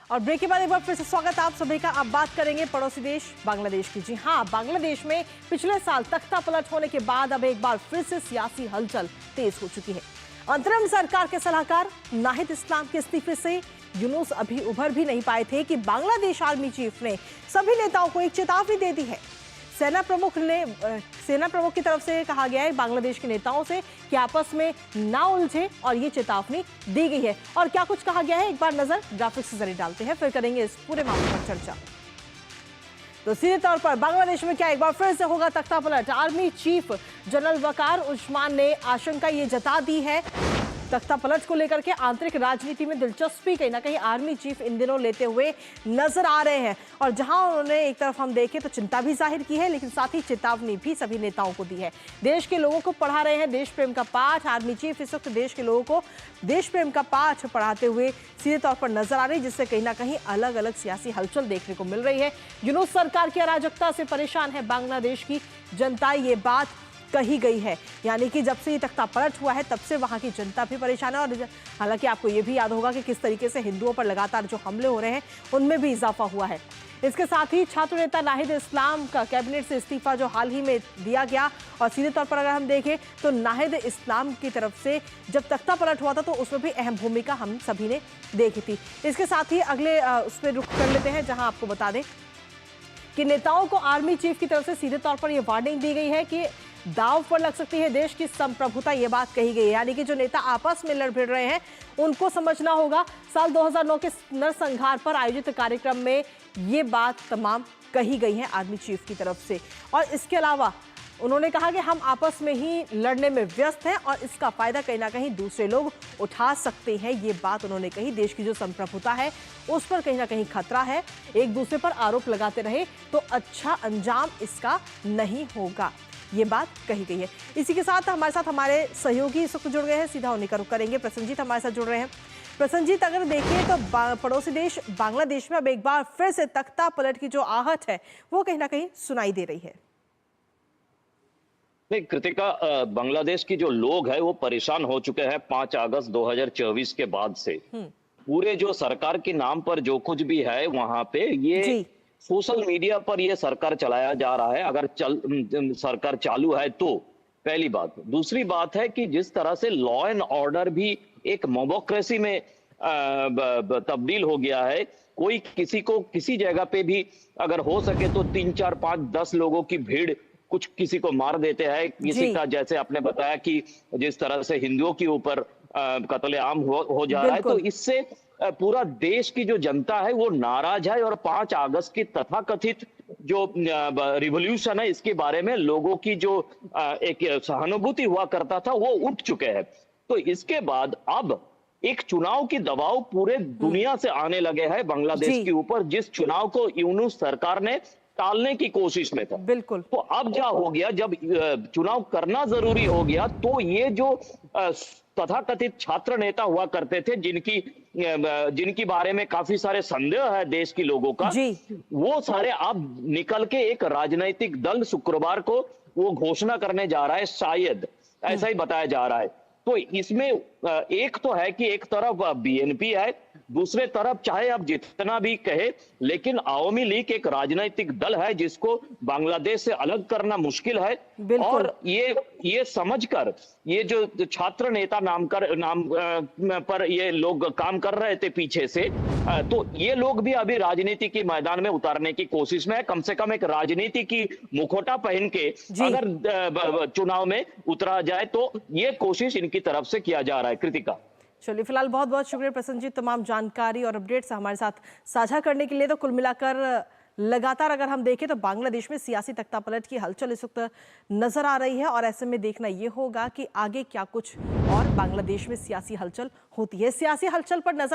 और ब्रेक के बाद एक बार फिर से स्वागत आप सभी का। अब बात करेंगे पड़ोसी देश बांग्लादेश की। जी हाँ, बांग्लादेश में पिछले साल तख्ता पलट होने के बाद अब एक बार फिर से सियासी हलचल तेज हो चुकी है। अंतरिम सरकार के सलाहकार नाहिद इस्लाम के इस्तीफे से यूनुस अभी उभर भी नहीं पाए थे कि बांग्लादेश आर्मी चीफ ने सभी नेताओं को एक चेतावनी दे दी है। सेना प्रमुख की तरफ से कहा गया है बांग्लादेश के नेताओं से कि आपस में ना उलझे और ये चेतावनी दी गई है। और क्या कुछ कहा गया है, एक बार नजर ग्राफिक्स से जरिए डालते हैं, फिर करेंगे इस पूरे मामले पर चर्चा। तो सीधे तौर पर बांग्लादेश में क्या एक बार फिर से होगा तख्ता पलट? आर्मी चीफ जनरल वकार उस्मान ने आशंका ये जता दी है तख्ता पलट को लेकर के। आंतरिक राजनीति में दिलचस्पी कहीं ना कहीं आर्मी चीफ इन दिनों लेते हुए नजर आ रहे हैं। और जहां उन्होंने एक तरफ हम देखें तो चिंता भी जाहिर की है, लेकिन साथ ही चेतावनी भी सभी नेताओं को दी है। देश के लोगों को पढ़ा रहे हैं देश प्रेम का पाठ। आर्मी चीफ इस वक्त देश के लोगों को देश प्रेम का पाठ पढ़ाते हुए सीधे तौर पर नजर आ रही है, जिससे कहीं ना कहीं अलग अलग सियासी हलचल देखने को मिल रही है। यूनुस सरकार की अराजकता से परेशान है बांग्लादेश की जनता, ये बात कही गई है। यानी कि जब से ये तख्ता पलट हुआ है तब से वहां की जनता भी परेशान है। और हालांकि आपको ये भी याद होगा कि किस तरीके से हिंदुओं पर लगातार जो हमले हो रहे हैं उनमें भी इजाफा हुआ है। इसके साथ ही छात्र नेता नाहिद इस्लाम का कैबिनेट से इस्तीफा जो हाल ही में दिया गया, और सीधे तौर पर अगर हम देखें तो नाहिद इस्लाम की तरफ से जब तख्ता पलट हुआ था तो उसमें भी अहम भूमिका हम सभी ने देखी थी। इसके साथ ही अगले उस पर रुख कर लेते हैं, जहां आपको बता दें कि नेताओं को आर्मी चीफ की तरफ से सीधे तौर पर यह वार्निंग दी गई है कि दांव पर लग सकती है देश की संप्रभुता, ये बात कही गई है। यानी कि जो नेता आपस में लड़ भिड़ रहे हैं उनको समझना होगा। साल 2009 के नरसंहार पर आयोजित कार्यक्रम में ये बात तमाम कही गई है आर्मी चीफ की तरफ से। और इसके अलावा उन्होंने कहा कि हम आपस में ही लड़ने में व्यस्त हैं और इसका फायदा कहीं ना कहीं दूसरे लोग उठा सकते हैं, ये बात उन्होंने कही। देश की जो संप्रभुता है उस पर कहीं ना कहीं खतरा है। एक दूसरे पर आरोप लगाते रहे तो अच्छा अंजाम इसका नहीं होगा, ये बात कही गई है। इसी के साथ हमारे सहयोगी इस वक्त जुड़ गए हैं, सीधा उन्हीं का रुख करेंगे। प्रसन्नजीत हमारे साथ जुड़ रहे हैं। प्रसन्नजीत, अगर देखिए तो पड़ोसी देश बांग्लादेश में अब एक बार फिर से तख्ता पलट की जो आहट है वो कहीं ना कहीं सुनाई दे रही है। नहीं कृतिका, बांग्लादेश की जो लोग हैं वो परेशान हो चुके हैं 5 अगस्त 2024 के बाद से। पूरे जो सरकार के नाम पर जो कुछ भी है वहां पे ये सोशल मीडिया पर ये सरकार चलाया जा रहा है। अगर सरकार चालू है तो पहली बात। दूसरी बात है कि जिस तरह से लॉ एंड ऑर्डर भी एक मोमोक्रेसी में तब्दील हो गया है। कोई किसी को किसी जगह पे भी अगर हो सके तो 3, 4, 5, 10 लोगों की भीड़ कुछ किसी को मार देते हैं। किसी का, जैसे आपने बताया कि जिस तरह से हिंदुओं के ऊपर कत्लेआम हो जा रहा है, तो इससे पूरा देश की जो जनता है वो नाराज है। और 5 अगस्त की तथाकथित जो रिवॉल्यूशन है इसके बारे में लोगों की जो एक सहानुभूति हुआ करता था वो उठ चुके हैं। तो इसके बाद अब एक चुनाव की दबाव पूरे दुनिया से आने लगे हैं बांग्लादेश के ऊपर, जिस चुनाव को यूनुस सरकार ने टालने की कोशिश में था। बिल्कुल। तो अब क्या हो गया, जब चुनाव करना जरूरी हो गया तो ये जो तथाकथित छात्र नेता हुआ करते थे, जिनकी बारे में काफी सारे संदेह है देश के लोगों का, वो सारे अब निकल के एक राजनीतिक दल शुक्रवार को वो घोषणा करने जा रहा है, शायद ऐसा ही बताया जा रहा है। तो इसमें एक तो है कि एक तरफ बीएनपी है, दूसरे तरफ चाहे आप जितना भी कहे, लेकिन अवामी लीग एक राजनीतिक दल है जिसको बांग्लादेश से अलग करना मुश्किल है। और ये समझकर ये जो छात्र नेता नाम पर ये लोग काम कर रहे थे पीछे से, तो ये लोग भी अभी राजनीति के मैदान में उतारने की कोशिश में है। कम से कम एक राजनीति की मुखौटा पहन के अगर चुनाव में उतरा जाए तो ये कोशिश इनकी तरफ से किया जा रहा है। कृतिका, चलिए, फिलहाल बहुत बहुत शुक्रिया प्रसन्नजीत तमाम जानकारी और अपडेट्स हमारे साथ साझा करने के लिए। तो कुल मिलाकर लगातार अगर हम देखें तो बांग्लादेश में सियासी तख्ता पलट की हलचल इस वक्त नजर आ रही है, और ऐसे में देखना यह होगा कि आगे क्या कुछ और बांग्लादेश में सियासी हलचल होती है। सियासी हलचल पर नजर